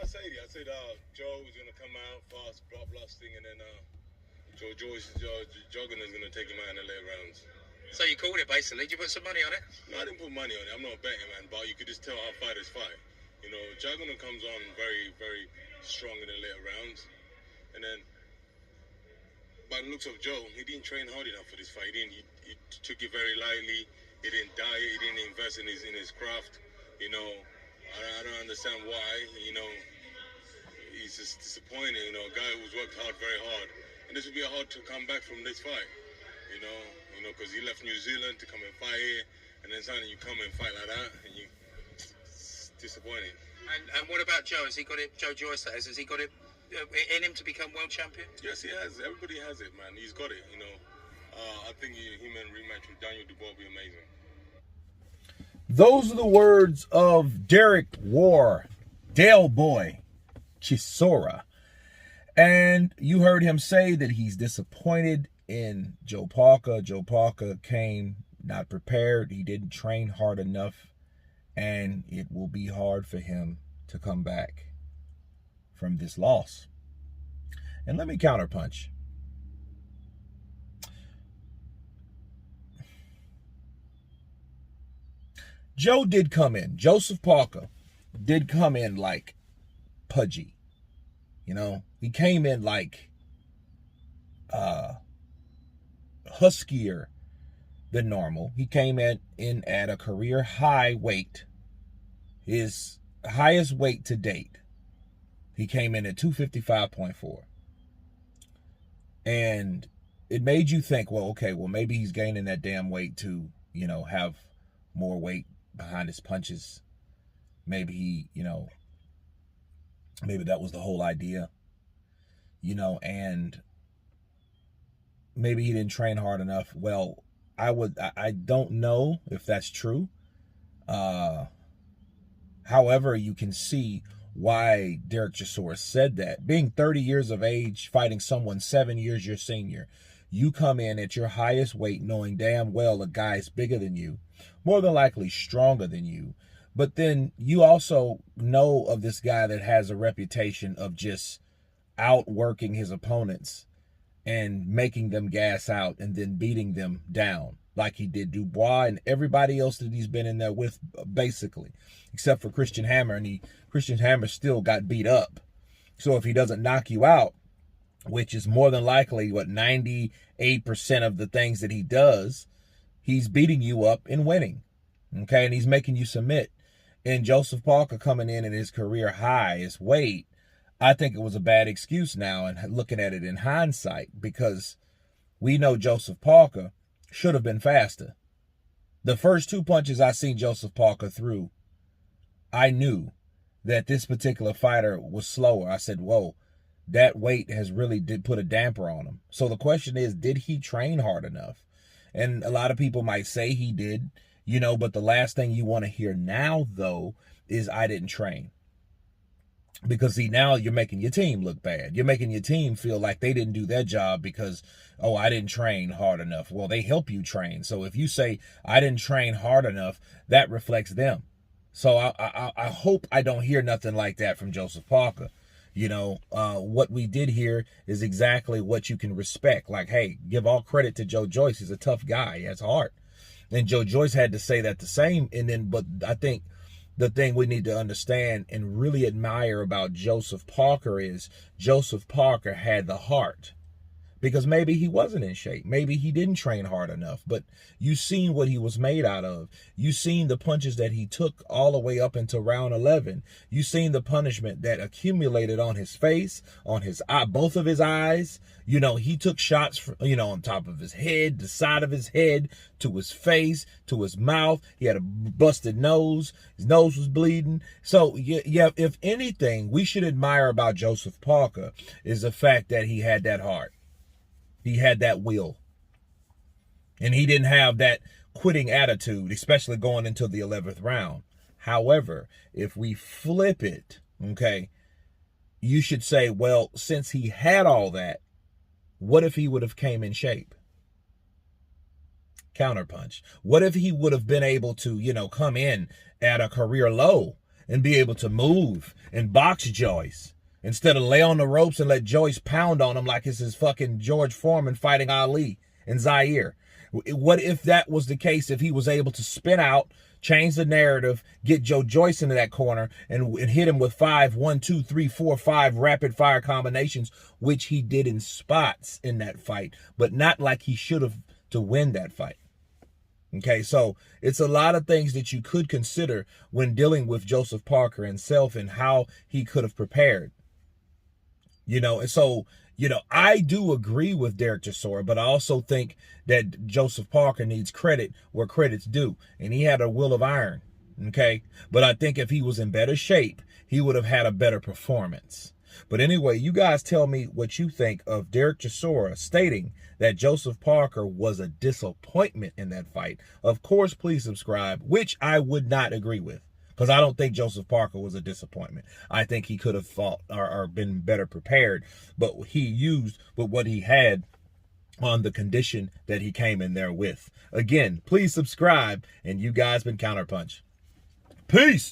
said Joe was gonna come out fast, blasting, and then Joyce Jogging is gonna take him out in the late rounds. So you called it basically. Did you put some money on it? No, I didn't put money on it. I'm not betting, man, but you could just tell how fighters fight. You know, Jogging comes on very, very strong in the later rounds, and then by the looks of Joe, he didn't train hard enough for this fight. He took it very lightly. He didn't diet. He didn't invest in his craft. You know, I don't understand why. You know, he's just disappointing. You know, a guy who's worked hard, very hard, and this would be hard to come back from this fight. You know, because he left New Zealand to come and fight here, and then suddenly you come and fight like that, and it's disappointing. And what about Joe? Has he got it? Joe Joyce, that is. Has he got it in him to become world champion? Yes, he has. Everybody has it, man. He's got it. You know, I think him and rematch with Daniel Dubois will be amazing. Those are the words of Derek War, Dale Boy, Chisora. And you heard him say that he's disappointed in Joe Parker. Joe Parker came not prepared. He didn't train hard enough. And it will be hard for him to come back from this loss. And let me counterpunch. Joe did come in. Joseph Parker did come in like pudgy. You know, he came in like huskier than normal. He came in at a career high weight. His highest weight to date. He came in at 255.4. And it made you think, well, okay, well, maybe he's gaining that damn weight to, you know, have more weight behind his punches. Maybe he, you know, maybe that was the whole idea, you know, and maybe he didn't train hard enough. Well, I don't know if that's true. However, you can see why Derek Chisora said that. Being 30 years of age, fighting someone 7 years your senior, you come in at your highest weight knowing damn well a guy's bigger than you, more than likely stronger than you. But then you also know of this guy that has a reputation of just outworking his opponents and making them gas out and then beating them down like he did Dubois and everybody else that he's been in there with, basically, except for Christian Hammer. And Christian Hammer still got beat up. So if he doesn't knock you out, which is more than likely what 98% of the things that he does, he's beating you up and winning. Okay, and he's making you submit. And Joseph Parker coming in at his career high, his weight, I think it was a bad excuse now, and looking at it in hindsight, because we know Joseph Parker should have been faster. The first two punches I seen Joseph Parker through, I knew that this particular fighter was slower. I said, whoa, that weight has really did put a damper on him. So the question is, did he train hard enough? And a lot of people might say he did, you know, but the last thing you want to hear now, though, is I didn't train. Because, see, now you're making your team look bad. You're making your team feel like they didn't do their job because, oh, I didn't train hard enough. Well, they help you train. So if you say, I didn't train hard enough, that reflects them. So I hope I don't hear nothing like that from Joseph Parker. You know, what we did here is exactly what you can respect. Like, hey, give all credit to Joe Joyce. He's a tough guy. He has heart. And Joe Joyce had to say that the same. And then, but I think the thing we need to understand and really admire about Joseph Parker is Joseph Parker had the heart. Because maybe he wasn't in shape. Maybe he didn't train hard enough. But you seen what he was made out of. You seen the punches that he took all the way up into round 11. You seen the punishment that accumulated on his face, on his eye, both of his eyes. You know, he took shots, you know, on top of his head, the side of his head, to his face, to his mouth. He had a busted nose. His nose was bleeding. So, yeah, if anything, we should admire about Joseph Parker is the fact that he had that heart. He had that will. And he didn't have that quitting attitude, especially going into the 11th round. However, if we flip it, okay, you should say, well, since he had all that, what if he would have came in shape? Counterpunch. What if he would have been able to, you know, come in at a career low and be able to move and box Joyce instead of lay on the ropes and let Joyce pound on him like it's his fucking George Foreman fighting Ali and Zaire. What if that was the case, if he was able to spin out, change the narrative, get Joe Joyce into that corner and hit him with 5, 1, 2, 3, 4, 5 rapid fire combinations, which he did in spots in that fight, but not like he should have to win that fight. Okay, so it's a lot of things that you could consider when dealing with Joseph Parker himself and how he could have prepared. And so, I do agree with Derek Chisora, but I also think that Joseph Parker needs credit where credit's due. And he had a will of iron, okay? But I think if he was in better shape, he would have had a better performance. But anyway, you guys tell me what you think of Derek Chisora stating that Joseph Parker was a disappointment in that fight. Of course, please subscribe, which I would not agree with, because I don't think Joseph Parker was a disappointment. I think he could have fought or been better prepared, but he used what he had on the condition that he came in there with. Again, please subscribe, and you guys been Counterpunch. Peace.